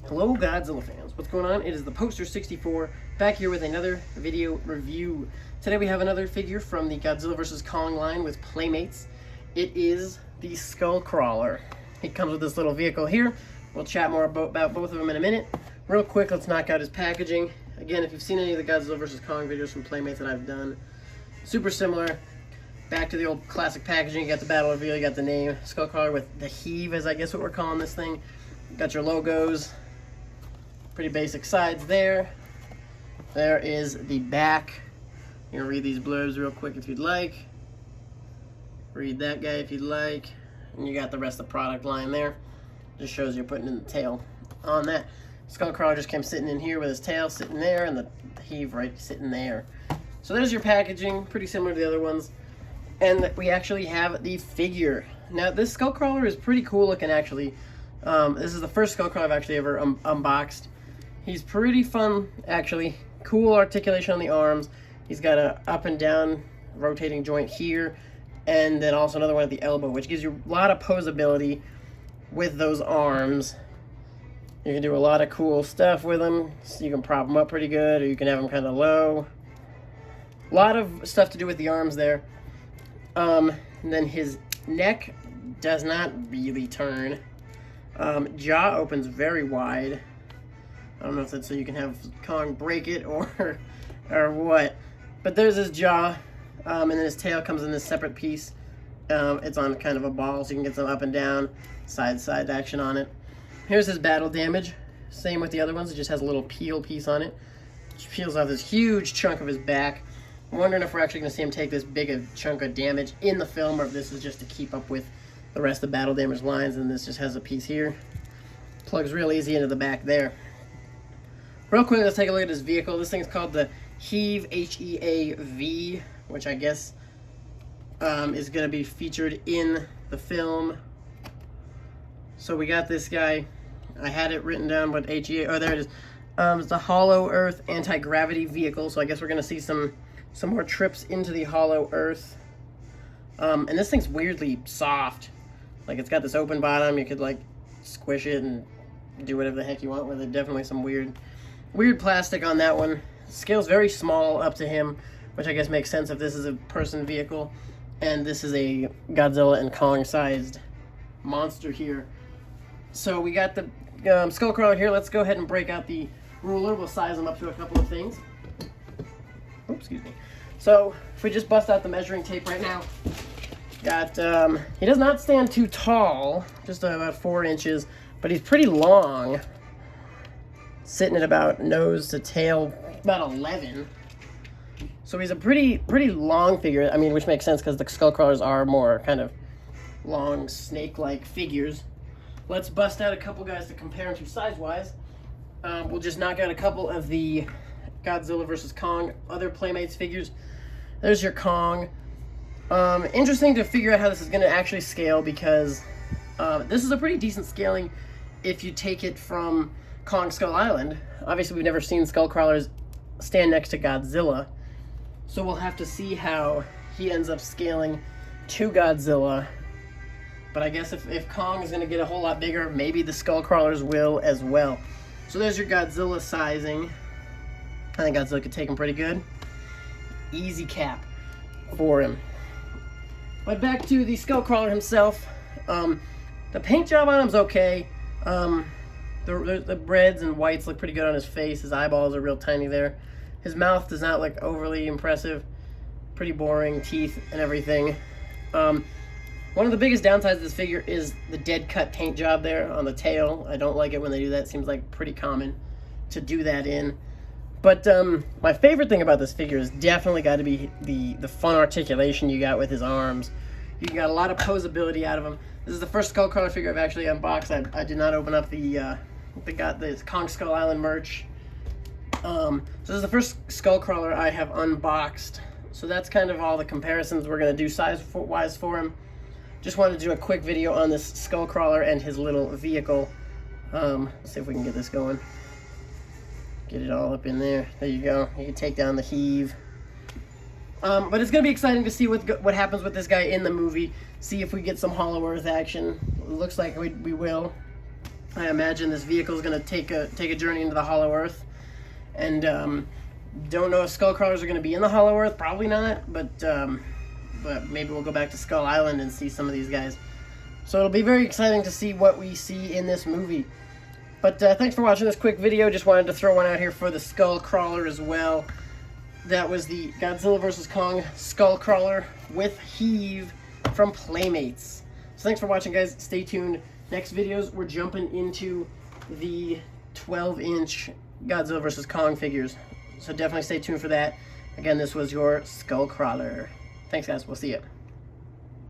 Hello Godzilla fans, what's going on? It is the Poster 64 back here with another video review. Today we have another figure from the Godzilla vs. Kong line with Playmates. It is the Skullcrawler. It comes with this little vehicle here. We'll chat more about both of them in a minute. Real quick, let's knock out his packaging. Again, if you've seen any of the Godzilla vs. Kong videos from Playmates that I've done, super similar. Back to the old classic packaging. You got the battle reveal, you got the name, Skullcrawler with the HEAV, as I guess what we're calling this thing. You got your logos. Pretty basic sides there. There is the back. I'm going to read these blurbs real quick if you'd like. Read that guy if you'd like. And you got the rest of the product line there. Just shows you're putting in the tail on that. Skullcrawler just came sitting in here with his tail sitting there and the HEAV right sitting there. So there's your packaging, pretty similar to the other ones. And we actually have the figure. Now this Skullcrawler is pretty cool looking actually. This is the first Skullcrawler I've actually ever unboxed. He's pretty fun, actually. Cool articulation on the arms. He's got a up and down rotating joint here, and then also another one at the elbow, which gives you a lot of posability with those arms. You can do a lot of cool stuff with them. So you can prop them up pretty good, or you can have them kind of low. A lot of stuff to do with the arms there. And then his neck does not really turn. Jaw opens very wide. I don't know if that's so you can have Kong break it or what. But there's his jaw, and then his tail comes in this separate piece. It's on kind of a ball, so you can get some up and down, side action on it. Here's his battle damage. Same with the other ones, it just has a little peel piece on it. Which peels off this huge chunk of his back. I'm wondering if we're actually going to see him take this big a chunk of damage in the film, or if this is just to keep up with the rest of the battle damage lines, and this just has a piece here. Plugs real easy into the back there. Real quick, let's take a look at this vehicle. This thing's called the HEAV, H-E-A-V, which I guess is going to be featured in the film. So we got this guy. I had it written down, but H-E-A, oh, there it is. It's a Hollow Earth anti-gravity vehicle, so I guess we're going to see some more trips into the Hollow Earth. And this thing's weirdly soft. Like, it's got this open bottom. You could, like, squish it and do whatever the heck you want with it. Definitely some weird plastic on that one. Scale's very small up to him, which I guess makes sense if this is a person vehicle and this is a Godzilla and Kong sized monster here. So we got the Skullcrawler here. Let's go ahead and break out the ruler. We'll size them up to a couple of things. Oops, excuse me. So if we just bust out the measuring tape right now, got he does not stand too tall, just about 4 inches, but he's pretty long. Sitting at about nose to tail, about 11. So he's a pretty long figure. I mean, which makes sense because the Skullcrawlers are more kind of long, snake-like figures. Let's bust out a couple guys to compare them to size-wise. We'll just knock out a couple of the Godzilla vs. Kong other Playmates figures. There's your Kong. Interesting to figure out how this is going to actually scale because this is a pretty decent scaling if you take it from Kong Skull Island. Obviously, we've never seen Skullcrawlers stand next to Godzilla, so we'll have to see how he ends up scaling to Godzilla. But I guess if Kong is going to get a whole lot bigger, maybe the Skullcrawlers will as well. So there's your Godzilla sizing. I think Godzilla could take him pretty good. Easy cap for him. But back to the Skullcrawler himself. The paint job on him's okay. The reds and whites look pretty good on his face. His eyeballs are real tiny there. His mouth does not look overly impressive. Pretty boring, teeth and everything. One of the biggest downsides of this figure is the dead cut paint job there on the tail. I don't like it when they do that. It seems like pretty common to do that in. But my favorite thing about this figure is definitely got to be the fun articulation you got with his arms. You got a lot of posability out of him. This is the first Skullcrawler figure I've actually unboxed. I did not open up the Kong Skull Island merch. So this is the first Skullcrawler I have unboxed. So that's kind of all the comparisons we're going to do size-wise for him. Just wanted to do a quick video on this Skullcrawler and his little vehicle. Let's see if we can get this going. Get it all up in there. There you go. You can take down the HEAV. But it's going to be exciting to see what happens with this guy in the movie. See if we get some Hollow Earth action. It looks like we will. I imagine this vehicle is going to take a journey into the Hollow Earth, and don't know if Skullcrawlers are going to be in the Hollow Earth. Probably not, but maybe we'll go back to Skull Island and see some of these guys. So it'll be very exciting to see what we see in this movie. But thanks for watching this quick video. Just wanted to throw one out here for the Skullcrawler as well. That was the Godzilla vs. Kong Skullcrawler with HEAV from Playmates. So thanks for watching, guys. Stay tuned. Next videos, we're jumping into the 12-inch Godzilla vs. Kong figures. So definitely stay tuned for that. Again, this was your Skullcrawler. Thanks, guys. We'll see you.